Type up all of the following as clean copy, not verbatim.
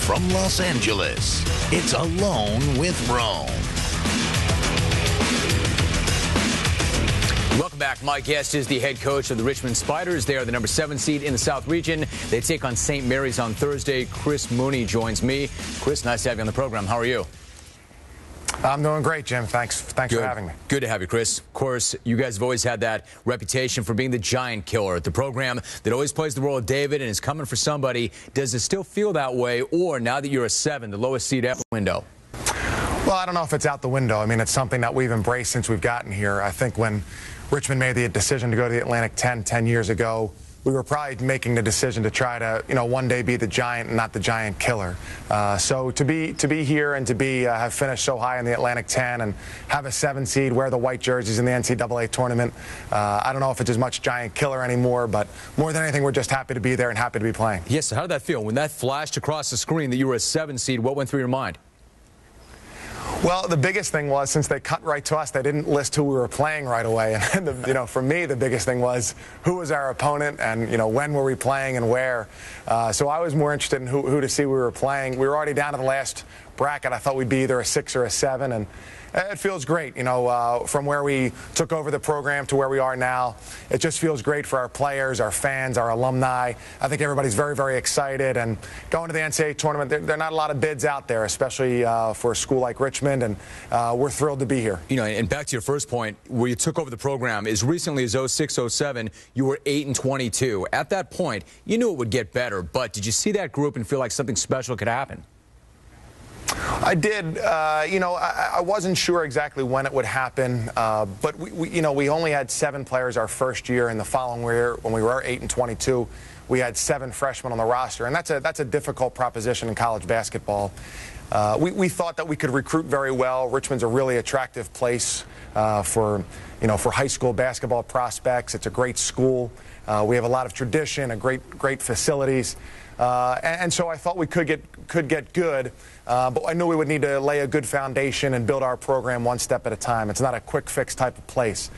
from Los Angeles, it's Alone with Rome. Welcome back. My guest is the head coach of the Richmond Spiders. They are the number 7 seed in the South region. They take on St. Mary's on Thursday. Chris Mooney joins me. Chris, nice to have you on the program. How are you? I'm doing great, Jim. Thanks for having me. Good to have you, Chris. Of course, you guys have always had that reputation for being the giant killer. The program that always plays the role of David and is coming for somebody. Does it still feel that way, or now that you're a 7, the lowest seed out the window? Well, I don't know if it's out the window. I mean, it's something that we've embraced since we've gotten here. I think when Richmond made the decision to go to the Atlantic 10 years ago, we were probably making the decision to try to, one day be the giant and not the giant killer. So to be here and to have finished so high in the Atlantic 10 and have a 7 seed, wear the white jerseys in the NCAA tournament, I don't know if it's as much giant killer anymore, but more than anything, we're just happy to be there and happy to be playing. Yes, so how did that feel? When that flashed across the screen that you were a 7 seed, what went through your mind? Well, the biggest thing was, since they cut right to us, they didn't list who we were playing right away. And for me, the biggest thing was who was our opponent and when were we playing and where. So I was more interested in who to see we were playing. We were already down to the last bracket. I thought we'd be either a 6 or a 7, and it feels great. From where we took over the program to where we are now, it just feels great for our players, our fans, our alumni. I think everybody's very, very excited. And going to the NCAA tournament, there are not a lot of bids out there, especially for a school like Richmond, and we're thrilled to be here. And back to your first point, where you took over the program, as recently as 06-07, you were 8-22. At that point, you knew it would get better, but did you see that group and feel like something special could happen? I did. I wasn't sure exactly when it would happen, but we only had 7 players our first year. In the following year, when we were 8-22, we had 7 freshmen on the roster, and that's a difficult proposition in college basketball. We thought that we could recruit very well. Richmond's a really attractive place for high school basketball prospects. It's a great school. We have a lot of tradition, great facilities. And so I thought we could get good, but I knew we would need to lay a good foundation and build our program one step at a time. It's not a quick fix type of place.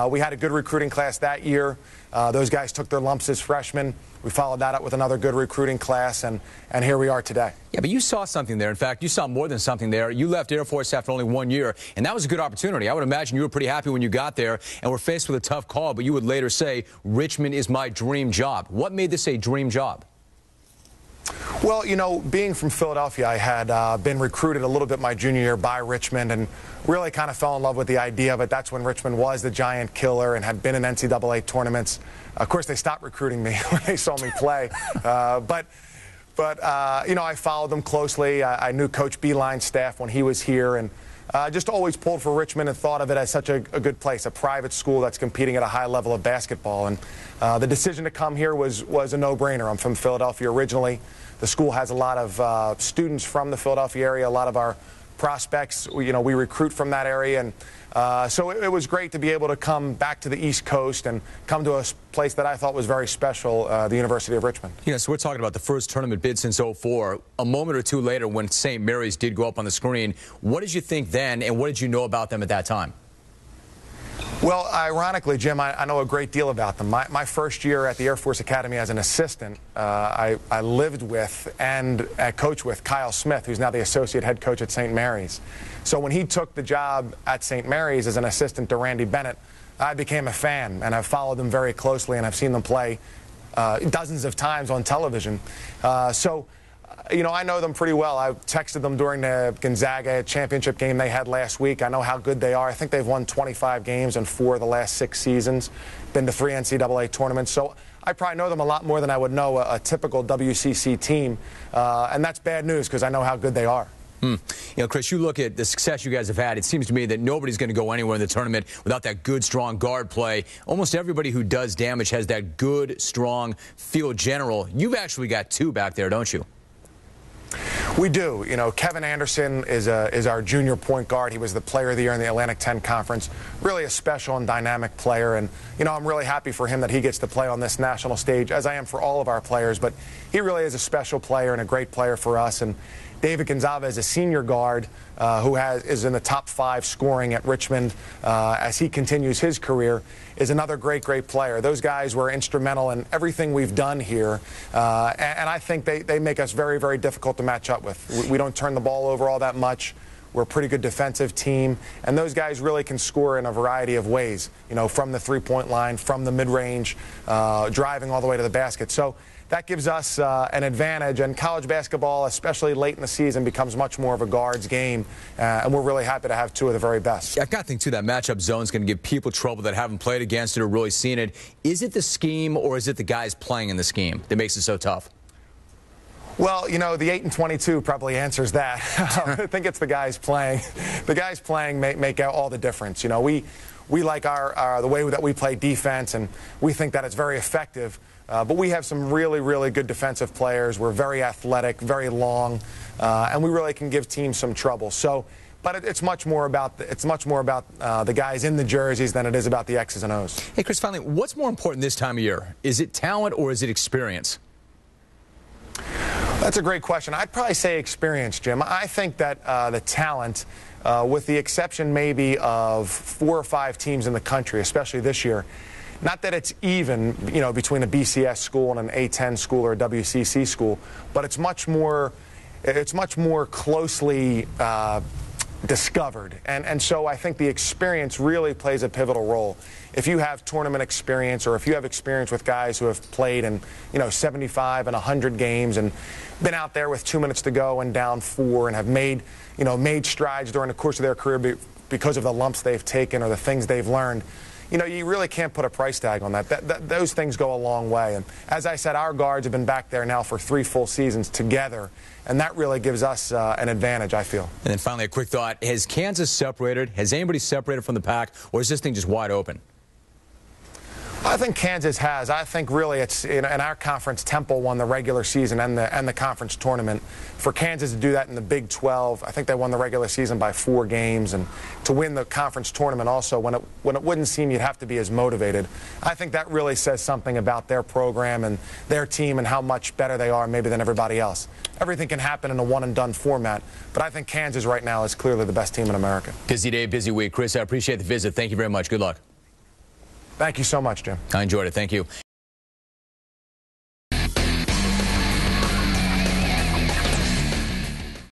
We had a good recruiting class that year. Those guys took their lumps as freshmen. We followed that up with another good recruiting class, and here we are today. Yeah, but you saw something there. In fact, you saw more than something there. You left Air Force after only 1 year, and that was a good opportunity. I would imagine you were pretty happy when you got there and were faced with a tough call, but you would later say, Richmond is my dream job. What made this a dream job? Well, being from Philadelphia, I had been recruited a little bit my junior year by Richmond and really kind of fell in love with the idea of it. That's when Richmond was the giant killer and had been in NCAA tournaments. Of course, they stopped recruiting me when they saw me play. But I followed them closely. I knew Coach Beeline's staff when he was here, and just always pulled for Richmond and thought of it as such a good place, a private school that's competing at a high level of basketball. And the decision to come here was a no-brainer. I'm from Philadelphia originally. The school has a lot of students from the Philadelphia area, a lot of our prospects. We recruit from that area, and so it was great to be able to come back to the East Coast and come to a place that I thought was very special, the University of Richmond. So we're talking about the first tournament bid since 04. A moment or two later, when St. Mary's did go up on the screen, what did you think then, and what did you know about them at that time? Well, ironically, Jim, I know a great deal about them. My first year at the Air Force Academy as an assistant, I lived with and coached with Kyle Smith, who's now the associate head coach at St. Mary's. So when he took the job at St. Mary's as an assistant to Randy Bennett, I became a fan, and I've followed them very closely, and I've seen them play dozens of times on television. I know them pretty well. I texted them during the Gonzaga championship game they had last week. I know how good they are. I think they've won 25 games in 4 of the last 6 seasons, been to 3 NCAA tournaments. So I probably know them a lot more than I would know a typical WCC team, and that's bad news because I know how good they are. Chris, you look at the success you guys have had. It seems to me that nobody's going to go anywhere in the tournament without that good, strong guard play. Almost everybody who does damage has that good, strong field general. You've actually got 2 back there, don't you? We do. Kevin Anderson is our junior point guard. He was the player of the year in the Atlantic 10 Conference. Really a special and dynamic player. And, I'm really happy for him that he gets to play on this national stage, as I am for all of our players. But he really is a special player and a great player for us. And David Gonzalez is a senior guard who is in the top 5 scoring at Richmond as he continues his career. is another great player. Those guys were instrumental in everything we've done here, and I think they make us very, very difficult to match up with. We don't turn the ball over all that much. We're a pretty good defensive team, and those guys really can score in a variety of ways, you know, from the three-point line, from the mid-range, driving all the way to the basket. So that gives us an advantage, and college basketball, especially late in the season, becomes much more of a guards game, and we're really happy to have two of the very best. I got to think, too, that matchup zone is going to give people trouble that haven't played against it or really seen it. Is it the scheme, or is it the guys playing in the scheme that makes it so tough? Well, you know, the 8-22 probably answers that. I think it's the guys playing. The guys playing make all the difference. You know, we like the way that we play defense, and we think that it's very effective. But we have some really, really good defensive players. We're very athletic, very long, and we really can give teams some trouble. So, but it's much more about the guys in the jerseys than it is about the X's and O's. Hey, Chris, finally, what's more important this time of year? Is it talent or is it experience? That's a great question. I'd probably say experience, Jim. I think that the talent, with the exception maybe of 4 or 5 teams in the country, especially this year, not that it's even, you know, between a BCS school and an A10 school or a WCC school, but it's much more closely discovered. And so I think the experience really plays a pivotal role. If you have tournament experience, or if you have experience with guys who have played in, you know, 75 and 100 games and been out there with 2 minutes to go and down 4 and have made strides during the course of their career because of the lumps they've taken or the things they've learned, you know, you really can't put a price tag on that. Those things go a long way. And as I said, our guards have been back there now for 3 full seasons together, and that really gives us an advantage, I feel. And then finally, a quick thought. Has Kansas separated? Has anybody separated from the pack, or is this thing just wide open? I think Kansas has. I think really it's in our conference, Temple won the regular season and the conference tournament. For Kansas to do that in the Big 12, I think they won the regular season by 4 games, and to win the conference tournament also when it wouldn't seem you'd have to be as motivated. I think that really says something about their program and their team and how much better they are maybe than everybody else. Everything can happen in a one-and-done format, but I think Kansas right now is clearly the best team in America. Busy day, busy week. Chris, I appreciate the visit. Thank you very much. Good luck. Thank you so much, Jim. I enjoyed it. Thank you.